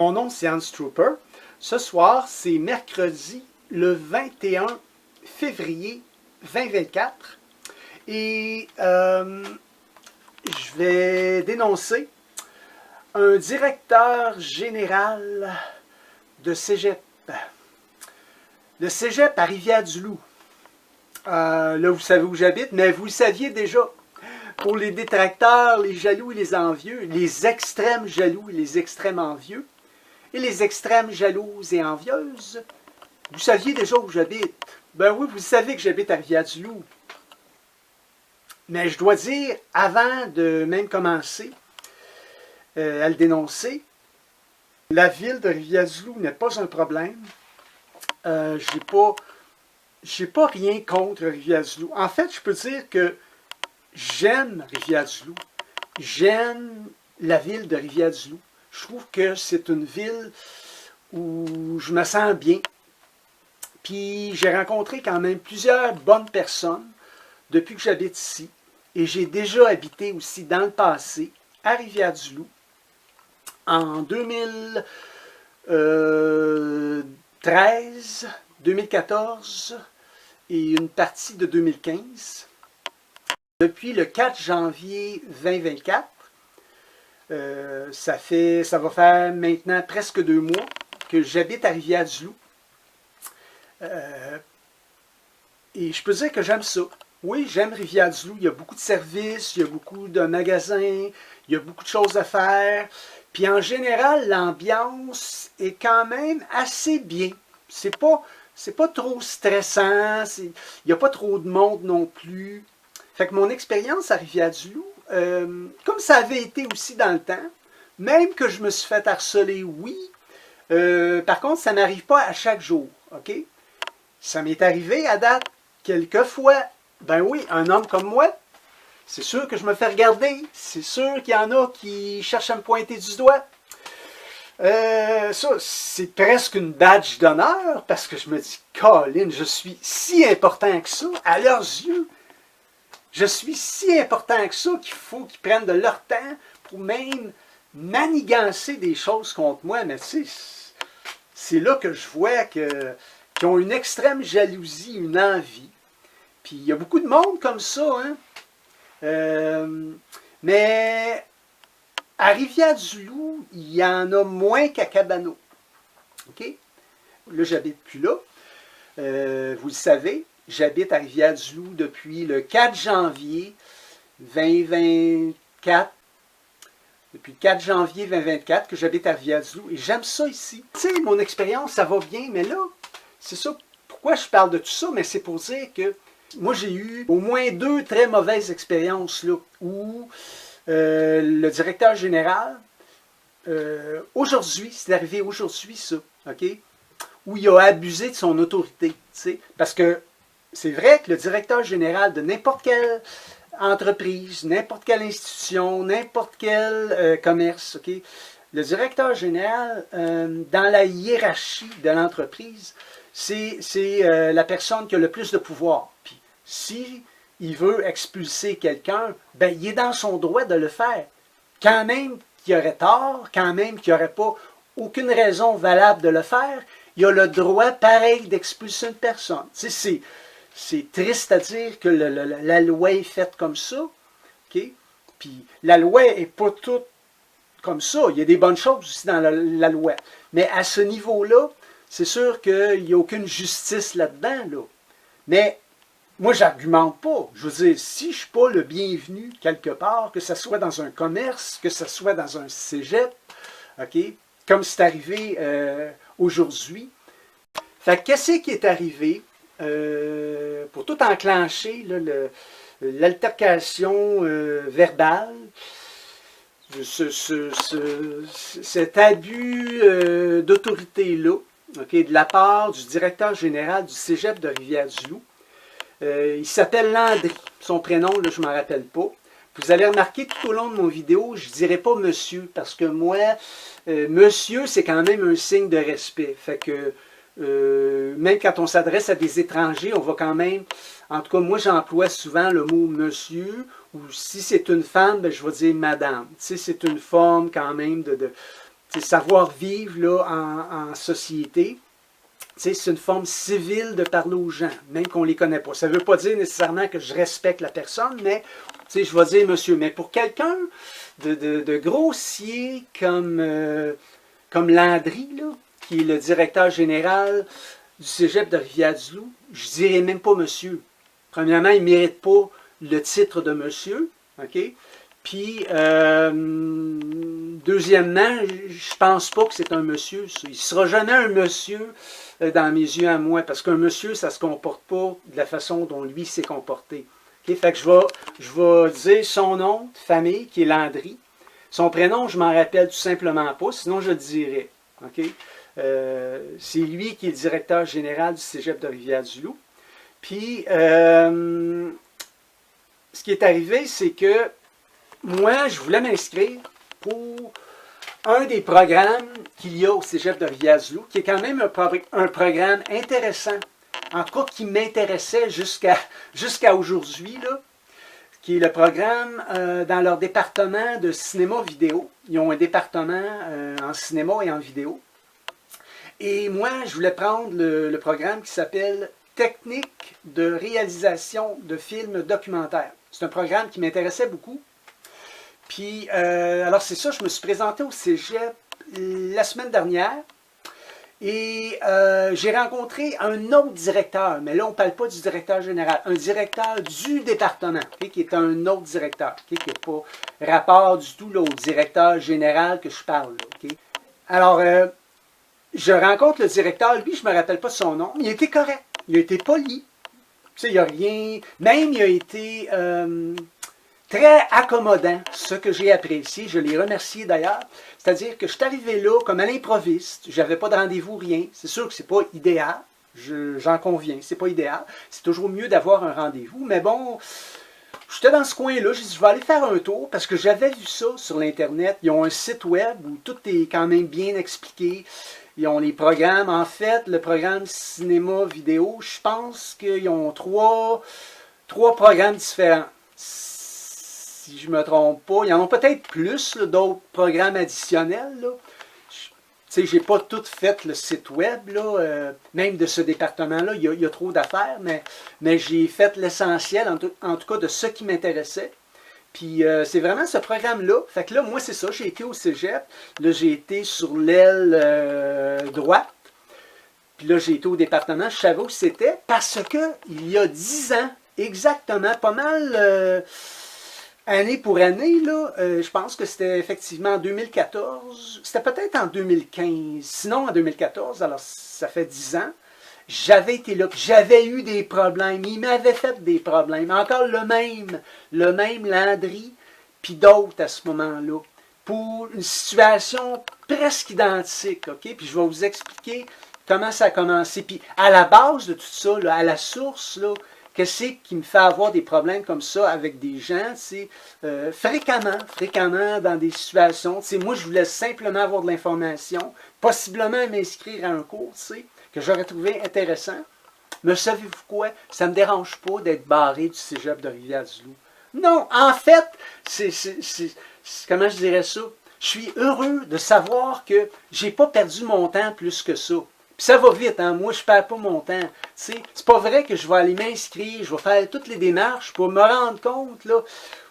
Mon nom c'est Hans Trooper. Ce soir, c'est mercredi le 21 février 2024 et je vais dénoncer un directeur général de cégep. Le cégep à Rivière-du-Loup. Là, vous savez où j'habite, mais vous le saviez déjà. Pour les détracteurs, les jaloux et les envieux, les extrêmes jaloux et les extrêmes envieux, et les extrêmes jalouses et envieuses, vous saviez déjà où j'habite. Ben oui, vous savez que j'habite à Rivière-du-Loup. Mais je dois dire, avant de même commencer à le dénoncer, la ville de Rivière-du-Loup n'est pas un problème. J'ai pas rien contre Rivière-du-Loup. En fait, je peux dire que j'aime Rivière-du-Loup. J'aime la ville de Rivière-du-Loup. Je trouve que c'est une ville où je me sens bien. Puis j'ai rencontré quand même plusieurs bonnes personnes depuis que j'habite ici. Et j'ai déjà habité aussi dans le passé à Rivière-du-Loup en 2013, 2014 et une partie de 2015. Depuis le 4 janvier 2024, ça va faire maintenant presque 2 mois que j'habite à Rivière-du-Loup. Et je peux dire que j'aime ça. Oui, j'aime Rivière-du-Loup. Il y a beaucoup de services, il y a beaucoup de magasins, il y a beaucoup de choses à faire. Puis en général, l'ambiance est quand même assez bien. C'est pas trop stressant, il n'y a pas trop de monde non plus. Fait que mon expérience à Rivière-du-Loup, comme ça avait été aussi dans le temps, même que je me suis fait harceler, oui. Par contre, ça n'arrive pas à chaque jour, OK? Ça m'est arrivé à date quelques fois. Ben oui, un homme comme moi, c'est sûr que je me fais regarder. C'est sûr qu'il y en a qui cherchent à me pointer du doigt. Ça, c'est presque une badge d'honneur parce que je me dis, Colin, je suis si important que ça, à leurs yeux. Je suis si important que ça qu'il faut qu'ils prennent de leur temps pour même manigancer des choses contre moi. Mais tu sais, c'est là que je vois qu'ils ont une extrême jalousie, une envie. Puis il y a beaucoup de monde comme ça, hein. Mais à Rivière-du-Loup, il y en a moins qu'à Cabano. OK? Là, j'habite plus là. Vous le savez, j'habite à Rivière-du-Loup depuis le 4 janvier 2024. Depuis le 4 janvier 2024 que j'habite à Rivière-du-Loup. Et j'aime ça ici. Tu sais, mon expérience, ça va bien. Mais là, c'est ça. Pourquoi je parle de tout ça? Mais c'est pour dire que moi, j'ai eu au moins 2 très mauvaises expériences là, où le directeur général, aujourd'hui, c'est arrivé aujourd'hui ça, OK? Où il a abusé de son autorité, tu sais, parce que c'est vrai que le directeur général de n'importe quelle entreprise, n'importe quelle institution, n'importe quel commerce, OK? Le directeur général, dans la hiérarchie de l'entreprise, c'est la personne qui a le plus de pouvoir. Puis, si il veut expulser quelqu'un, ben, il est dans son droit de le faire. Quand même qu'il aurait tort, quand même qu'il n'y aurait pas aucune raison valable de le faire, il a le droit pareil d'expulser une personne. Tu sais, c'est triste à dire que la loi est faite comme ça. Okay? Puis la loi n'est pas toute comme ça. Il y a des bonnes choses aussi dans la loi. Mais à ce niveau-là, c'est sûr qu'il n'y a aucune justice là-dedans. Là. Mais moi, j'argumente pas. Je veux dire, si je ne suis pas le bienvenu quelque part, que ce soit dans un commerce, que ce soit dans un cégep, OK, comme c'est arrivé aujourd'hui. Fait que qu'est-ce qui est arrivé pour tout enclencher, l'altercation verbale, cet abus d'autorité-là, OK, de la part du directeur général du cégep de Rivière-du-Loup. Il s'appelle Landry. Son prénom, là, je ne m'en rappelle pas. Vous allez remarquer tout au long de mon vidéo, je ne dirai pas monsieur, parce que moi, monsieur, c'est quand même un signe de respect. Fait que, même quand on s'adresse à des étrangers, on va quand même, en tout cas, moi, j'emploie souvent le mot monsieur, ou si c'est une femme, ben, je vais dire madame. Tu sais, c'est une forme quand même savoir-vivre là, en société. C'est une forme civile de parler aux gens, même qu'on ne les connaît pas. Ça ne veut pas dire nécessairement que je respecte la personne, mais je vais dire monsieur. Mais pour quelqu'un de grossier comme Landry, là, qui est le directeur général du cégep de Rivière-du-Loup, je ne dirais même pas monsieur. Premièrement, il ne mérite pas le titre de monsieur. OK? Puis, deuxièmement, je pense pas que c'est un monsieur. Il ne sera jamais un monsieur dans mes yeux à moi, parce qu'un monsieur, ça ne se comporte pas de la façon dont lui s'est comporté. Okay? Fait que je vais dire son nom de famille, qui est Landry. Son prénom, je ne m'en rappelle tout simplement pas, sinon je le dirais. Okay? C'est lui qui est le directeur général du cégep de Rivière-du-Loup. Puis, ce qui est arrivé, c'est que moi, je voulais m'inscrire pour un des programmes qu'il y a au cégep de Rivière-du-Loup, qui est quand même un programme intéressant, en tout cas qui m'intéressait jusqu'à aujourd'hui, là, qui est le programme dans leur département de cinéma-vidéo. Ils ont un département en cinéma et en vidéo. Et moi, je voulais prendre le programme qui s'appelle Technique de réalisation de films documentaires. C'est un programme qui m'intéressait beaucoup. Puis, alors c'est ça, je me suis présenté au cégep la semaine dernière et j'ai rencontré un autre directeur, mais là on ne parle pas du directeur général, un directeur du département, okay, qui est un autre directeur, okay, qui n'a pas rapport du tout là, au directeur général que je parle. Là, okay. Alors, je rencontre le directeur, lui je ne me rappelle pas de son nom, mais il a été correct, il a été poli, tu sais, il n'y a rien, même il a été... très accommodant, ce que j'ai apprécié, je l'ai remercié d'ailleurs. C'est-à-dire que je suis arrivé là comme à l'improviste, je n'avais pas de rendez-vous, rien. C'est sûr que ce n'est pas idéal, j'en conviens, c'est pas idéal. C'est toujours mieux d'avoir un rendez-vous, mais bon, j'étais dans ce coin-là, j'ai dit je vais aller faire un tour parce que j'avais vu ça sur l'Internet. Ils ont un site web où tout est quand même bien expliqué. Ils ont les programmes, en fait, le programme cinéma vidéo, je pense qu'ils ont trois programmes différents. Si je ne me trompe pas, il y en a peut-être plus, d'autres programmes additionnels. Je n'ai pas tout fait le site web, là, même de ce département-là, il y a trop d'affaires, mais j'ai fait l'essentiel, en tout cas, de ce qui m'intéressait. Puis c'est vraiment ce programme-là. Fait que là, moi, c'est ça, j'ai été au cégep. Là, j'ai été sur l'aile droite. Puis là, j'ai été au département, je savais où c'était, parce que il y a 10 ans, exactement, pas mal... année pour année, là, je pense que c'était effectivement en 2014, c'était peut-être en 2015, sinon en 2014, alors ça fait 10 ans, j'avais été là, j'avais eu des problèmes, il m'avait fait des problèmes, encore le même Landry, puis d'autres à ce moment-là, pour une situation presque identique, ok? Puis je vais vous expliquer comment ça a commencé, puis à la base de tout ça, là, à la source, là, qu'est-ce qui me fait avoir des problèmes comme ça avec des gens, c'est fréquemment dans des situations, moi je voulais simplement avoir de l'information, possiblement m'inscrire à un cours, que j'aurais trouvé intéressant, mais savez-vous quoi, ça ne me dérange pas d'être barré du cégep de Rivière-du-Loup. Non, en fait, comment je dirais ça, je suis heureux de savoir que j'ai pas perdu mon temps plus que ça. Puis ça va vite, hein? Moi je ne perds pas mon temps. C'est pas vrai que je vais aller m'inscrire, je vais faire toutes les démarches pour me rendre compte, là,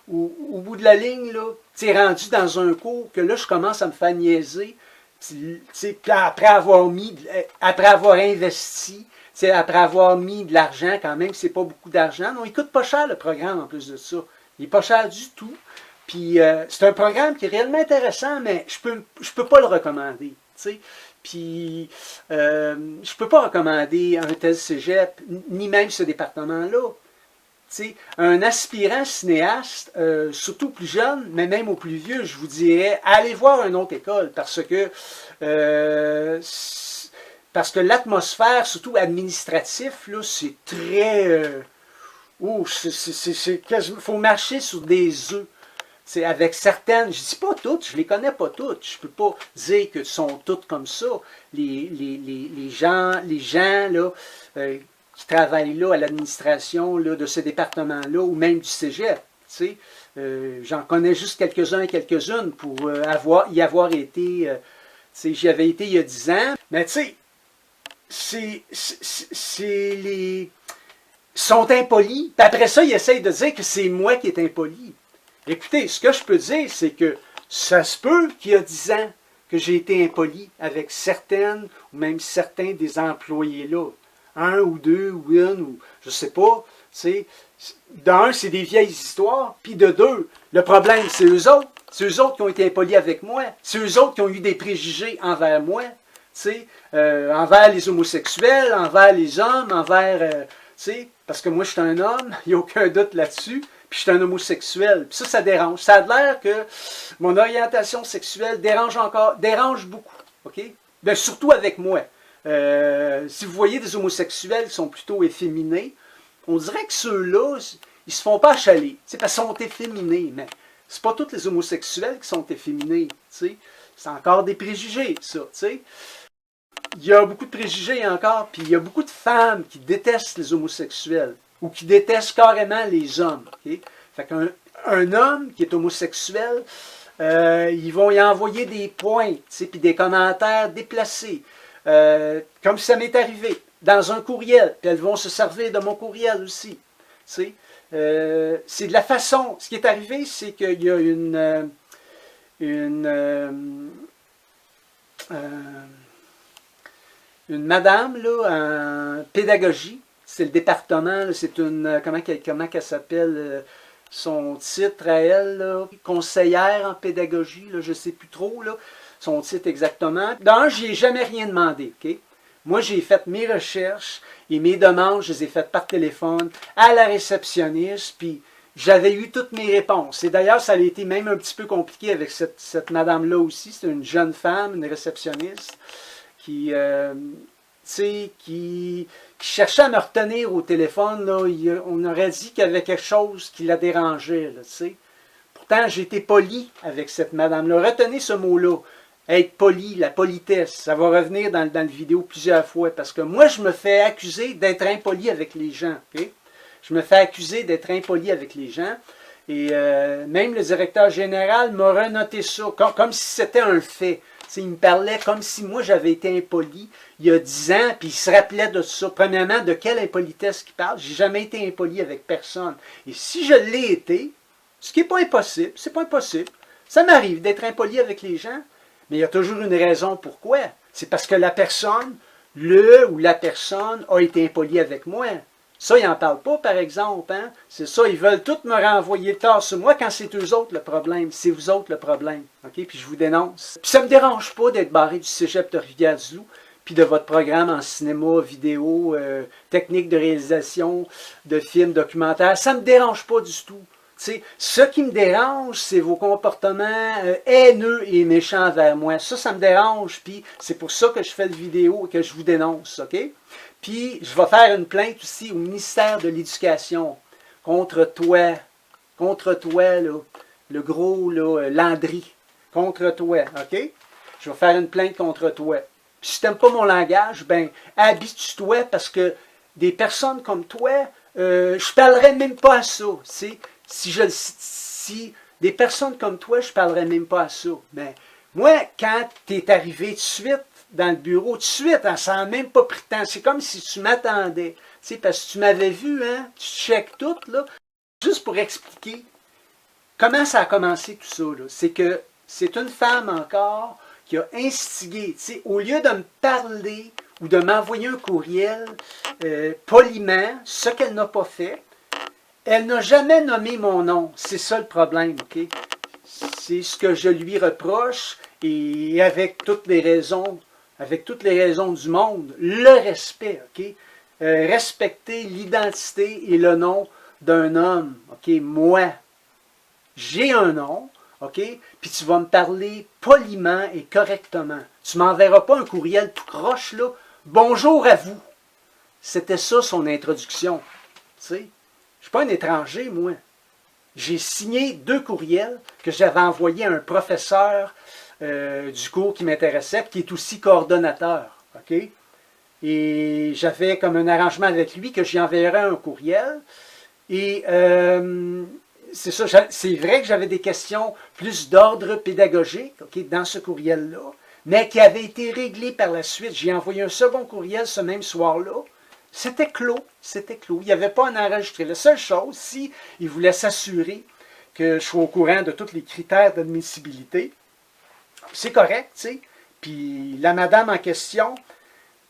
au bout de la ligne, là, rendu dans un cours, que là je commence à me faire niaiser, puis après avoir investi, après avoir mis de l'argent, quand même, c'est pas beaucoup d'argent. Non, il coûte pas cher le programme en plus de ça. Il n'est pas cher du tout. Puis c'est un programme qui est réellement intéressant, mais je peux pas le recommander. T'sais. Puis, je ne peux pas recommander un tel cégep, ni même ce département-là. Un aspirant cinéaste, surtout plus jeune, mais même au plus vieux, je vous dirais, allez voir une autre école, parce que l'atmosphère, surtout administratif, c'est très... il faut marcher sur des œufs. C'est avec certaines, je ne dis pas toutes, je ne les connais pas toutes, je ne peux pas dire que sont toutes comme ça. Les gens là, qui travaillent là à l'administration de ce département-là, ou même du cégep, j'en connais juste quelques-uns et quelques-unes pour y avoir été J'y avais été il y a 10 ans. Mais tu sais, ils sont impolis. Puis après ça, ils essayent de dire que c'est moi qui est impoli. Écoutez, ce que je peux dire, c'est que ça se peut qu'il y a 10 ans que j'ai été impoli avec certaines ou même certains des employés là. Un ou deux ou une, ou je sais pas. D'un, c'est des vieilles histoires. Puis de deux, le problème, c'est eux autres. C'est eux autres qui ont été impolis avec moi. C'est eux autres qui ont eu des préjugés envers moi. Envers les homosexuels, envers les hommes, envers... parce que moi, je suis un homme, il n'y a aucun doute là-dessus. Puis je suis un homosexuel. Puis ça dérange. Ça a l'air que mon orientation sexuelle dérange beaucoup. OK? Ben, surtout avec moi. Si vous voyez des homosexuels qui sont plutôt efféminés, on dirait que ceux-là, ils se font pas achaler. Parce qu'ils sont efféminés. Mais c'est pas tous les homosexuels qui sont efféminés. C'est encore des préjugés, ça. T'sais. Il y a beaucoup de préjugés encore, puis il y a beaucoup de femmes qui détestent les homosexuels. Ou qui détestent carrément les hommes. Okay? Fait qu'un homme qui est homosexuel, ils vont y envoyer des points, puis des commentaires déplacés. Comme ça m'est arrivé, dans un courriel. Puis elles vont se servir de mon courriel aussi. C'est de la façon. Ce qui est arrivé, c'est qu'il y a une madame là, en pédagogie. C'est le département, c'est une, comment qu'elle s'appelle, son titre à elle, là, conseillère en pédagogie, là, je ne sais plus trop, là, son titre exactement. D'un, je n'y ai jamais rien demandé, OK? Moi, j'ai fait mes recherches et mes demandes, je les ai faites par téléphone à la réceptionniste, puis j'avais eu toutes mes réponses. Et d'ailleurs, ça a été même un petit peu compliqué avec cette madame-là aussi. C'est une jeune femme, une réceptionniste, qui cherchait à me retenir au téléphone. Là, on aurait dit qu'il y avait quelque chose qui la dérangeait. Là, pourtant, j'ai été poli avec cette madame-là. Retenez ce mot-là. Être poli, la politesse. Ça va revenir dans la vidéo plusieurs fois. Parce que moi, je me fais accuser d'être impoli avec les gens. Okay? Je me fais accuser d'être impoli avec les gens. Et même le directeur général m'a renoté ça, comme si c'était un fait. T'sais, il me parlait comme si moi j'avais été impoli il y a 10 ans, puis il se rappelait de ça. Premièrement, de quelle impolitesse qu'il parle? J'ai jamais été impoli avec personne. Et si je l'ai été, ce qui n'est pas impossible, c'est pas impossible. Ça m'arrive d'être impoli avec les gens, mais il y a toujours une raison pourquoi. C'est parce que la personne, la personne a été impoli avec moi. Ça, ils n'en parlent pas, par exemple. Hein? C'est ça, ils veulent tous me renvoyer le tort sur moi quand c'est eux autres le problème. C'est vous autres le problème. Okay? Puis je vous dénonce. Puis ça ne me dérange pas d'être barré du cégep de Rivière-du-Loup, puis de votre programme en cinéma, vidéo, technique de réalisation, de films, documentaires. Ça ne me dérange pas du tout. T'sais, ce qui me dérange, c'est vos comportements haineux et méchants envers moi. Ça me dérange, puis c'est pour ça que je fais la vidéo et que je vous dénonce. OK? Puis, je vais faire une plainte aussi au ministère de l'Éducation contre toi, là, le gros là, Landry, contre toi, OK? Je vais faire une plainte contre toi. Puis, si tu n'aimes pas mon langage, ben, habitue-toi parce que des personnes comme toi, je ne parlerai même pas à ça. Si des personnes comme toi, je ne parlerai même pas à ça. Mais moi, quand tu es arrivé tout de suite, dans le bureau, tout de suite, ça n'a même pas pris de temps. C'est comme si tu m'attendais. Parce que tu m'avais vu, hein? Tu checkes tout, là. Juste pour expliquer comment ça a commencé tout ça, là. C'est que c'est une femme encore qui a instigé. Au lieu de me parler ou de m'envoyer un courriel poliment, ce qu'elle n'a pas fait, elle n'a jamais nommé mon nom. C'est ça le problème, OK? C'est ce que je lui reproche et avec toutes les raisons du monde, le respect, OK? Respecter l'identité et le nom d'un homme, OK? Moi, j'ai un nom, OK? Puis tu vas me parler poliment et correctement. Tu ne m'enverras pas un courriel tout croche, là. Bonjour à vous. C'était ça son introduction. Tu sais, je ne suis pas un étranger, moi. J'ai signé 2 courriels que j'avais envoyés à un professeur du cours qui m'intéressait, qui est aussi coordonnateur. OK? Et j'avais comme un arrangement avec lui que j'y enverrais un courriel. Et c'est ça, c'est vrai que j'avais des questions plus d'ordre pédagogique, OK, dans ce courriel-là. mais qui avait été réglé par la suite. J'ai envoyé un second courriel ce même soir-là. C'était clos, c'était clos. Il n'y avait pas à en enregistrer. La seule chose, si il voulait s'assurer que je sois au courant de tous les critères d'admissibilité, c'est correct, tu sais. Puis la madame en question,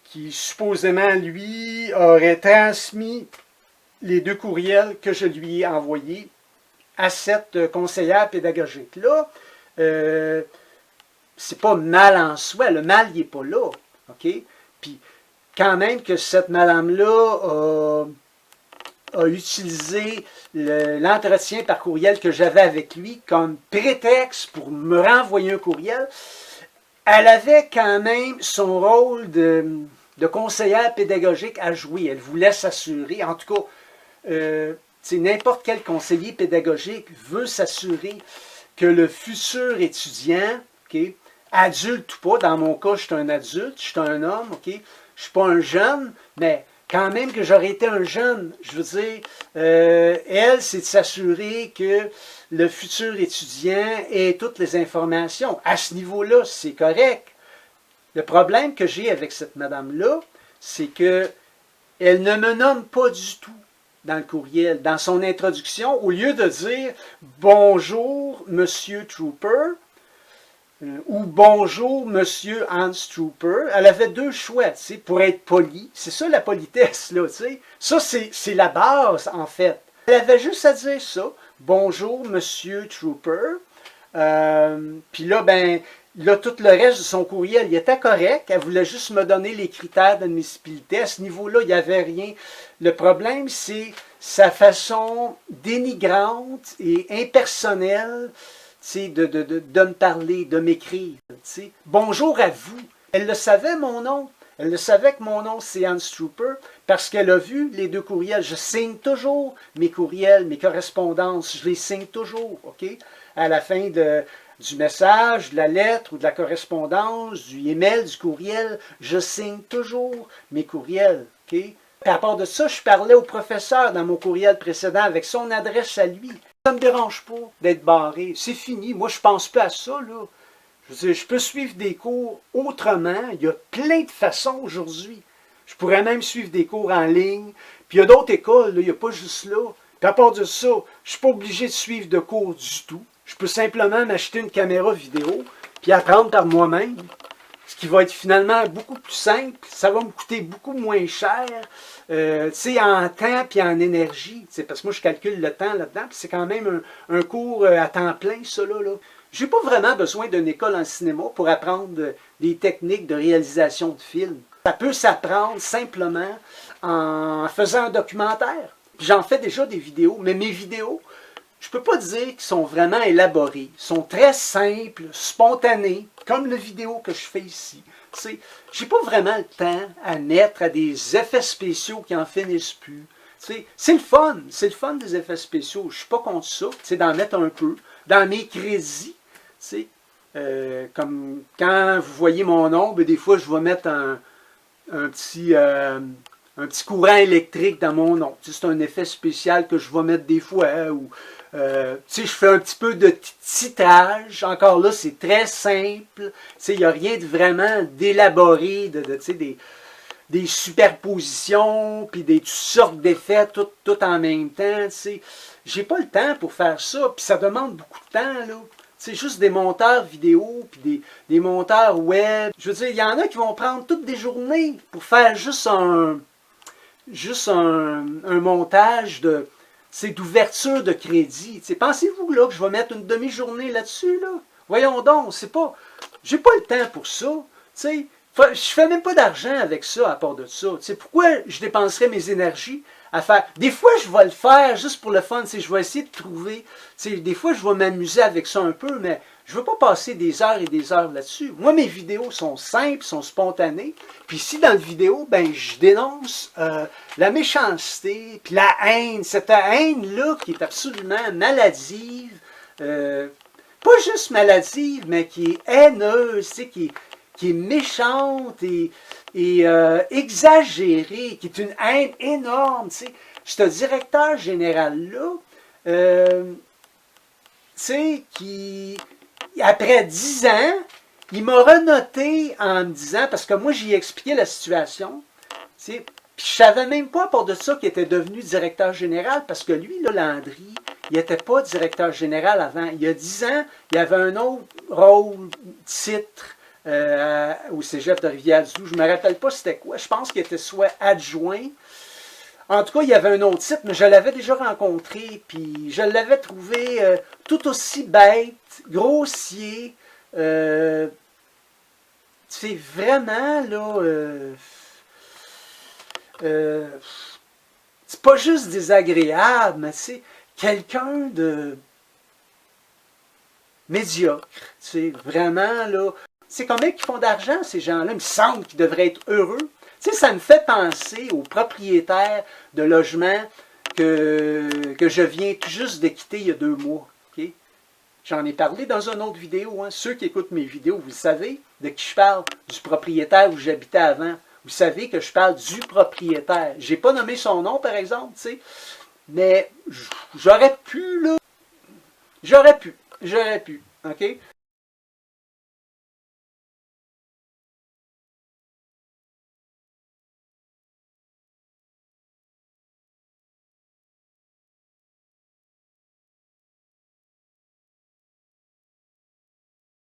qui supposément, lui, aurait transmis les 2 courriels que je lui ai envoyés à cette conseillère pédagogique-là, c'est pas mal en soi. Le mal, il n'est pas là. OK? Puis, quand même que cette madame-là a utilisé l'entretien par courriel que j'avais avec lui comme prétexte pour me renvoyer un courriel, elle avait quand même son rôle de conseillère pédagogique à jouer. Elle voulait s'assurer, en tout cas, n'importe quel conseiller pédagogique veut s'assurer que le futur étudiant, okay, adulte ou pas, dans mon cas, je suis un adulte, je suis un homme, okay, je ne suis pas un jeune, mais quand même que j'aurais été un jeune, je veux dire, elle, c'est de s'assurer que le futur étudiant ait toutes les informations. À ce niveau-là, c'est correct. Le problème que j'ai avec cette madame-là, c'est que elle ne me nomme pas du tout dans le courriel. Dans son introduction, au lieu de dire « Bonjour, Monsieur Trooper », ou bonjour, monsieur Hans Trooper. Elle avait 2 choix, tu sais, pour être polie. C'est ça la politesse, là, tu sais. Ça, c'est la base, en fait. Elle avait juste à dire ça. Bonjour, monsieur Trooper. Puis là, ben, là, tout le reste de son courriel, il était correct. Elle voulait juste me donner les critères d'admissibilité. À ce niveau-là, il n'y avait rien. Le problème, c'est sa façon dénigrante et impersonnelle de me parler, de m'écrire. Bonjour à vous. Elle le savait, mon nom. Elle le savait que mon nom, c'est Hans Trooper, parce qu'elle a vu les 2 courriels. Je signe toujours mes courriels, mes correspondances. Je les signe toujours, OK? À la fin du message, de la lettre ou de la correspondance, du email, du courriel, je signe toujours mes courriels, OK? À part de ça, je parlais au professeur dans mon courriel précédent avec son adresse à lui. Ça ne me dérange pas d'être barré. C'est fini. Moi, je ne pense pas à ça, là. Je veux dire, je peux suivre des cours autrement. Il y a plein de façons aujourd'hui. Je pourrais même suivre des cours en ligne. Puis il y a d'autres écoles, là, il n'y a pas juste là. Puis à part de ça, je ne suis pas obligé de suivre de cours du tout. Je peux simplement m'acheter une caméra vidéo puis apprendre par moi-même. Ce qui va être finalement beaucoup plus simple. Ça va me coûter beaucoup moins cher. Tu sais, en temps et en énergie. Parce que moi, je calcule le temps là-dedans. Puis c'est quand même un cours à temps plein, ça, là. Je n'ai pas vraiment besoin d'une école en cinéma pour apprendre des techniques de réalisation de films. Ça peut s'apprendre simplement en faisant un documentaire. J'en fais déjà des vidéos, mais mes vidéos, je ne peux pas dire qu'ils sont vraiment élaborés. Ils sont très simples, spontanés, comme la vidéo que je fais ici. Je n'ai pas vraiment le temps à mettre à des effets spéciaux qui n'en finissent plus. C'est le fun des effets spéciaux. Je ne suis pas contre ça, d'en mettre un peu. Dans mes crédits, comme quand vous voyez mon nom, des fois je vais mettre un petit courant électrique dans mon nom. C'est un effet spécial que je vais mettre des fois. Je fais un petit peu de titrage. Encore là, c'est très simple. Il n'y a rien de vraiment d'élaboré, des superpositions, puis toutes sortes d'effets, tout en même temps. J'ai pas le temps pour faire ça, puis ça demande beaucoup de temps, là. C'est juste des monteurs vidéo, puis des monteurs web. Je veux dire, il y en a qui vont prendre toutes des journées pour faire juste un montage d'ouverture de crédit. Pensez-vous là que je vais mettre une demi-journée là-dessus, là? Voyons donc, j'ai pas le temps pour ça. Je fais même pas d'argent avec ça à part de ça. Pourquoi je dépenserais mes énergies à faire. Des fois, je vais le faire juste pour le fun. Je vais essayer de trouver. Des fois, je vais m'amuser avec ça un peu, mais je ne veux pas passer des heures et des heures là-dessus. Moi, mes vidéos sont simples, sont spontanées. Puis ici, dans la vidéo, ben, je dénonce la méchanceté, puis la haine. Cette haine-là qui est absolument maladive. Pas juste maladive, mais qui est haineuse, qui est méchante et exagérée, qui est une haine énorme. Ce directeur général-là, qui, après 10 ans, il m'a renoté en me disant, parce que moi, j'y ai expliqué la situation, tu sais, puis je savais même pas à part de ça qu'il était devenu directeur général, parce que lui, là, Landry, il n'était pas directeur général avant. Il y a 10 ans, il y avait un autre rôle, titre, au cégep de Rivière-du-Loup. Je ne me rappelle pas c'était quoi. Je pense qu'il était soit adjoint. En tout cas, il y avait un autre titre, mais je l'avais déjà rencontré, puis je l'avais trouvé tout aussi bête, grossier. C'est vraiment, là... c'est pas juste désagréable, mais c'est quelqu'un de médiocre. C'est vraiment, là... C'est combien qu'ils font d'argent, ces gens-là? Il me semble qu'ils devraient être heureux. Tu sais, ça me fait penser aux propriétaires de logements que je viens tout juste de quitter il y a 2 mois. Okay? J'en ai parlé dans une autre vidéo. Hein. Ceux qui écoutent mes vidéos, vous savez de qui je parle? Du propriétaire où j'habitais avant. Vous savez que je parle du propriétaire. Je n'ai pas nommé son nom, par exemple, tu sais. Mais j'aurais pu, là. J'aurais pu. OK?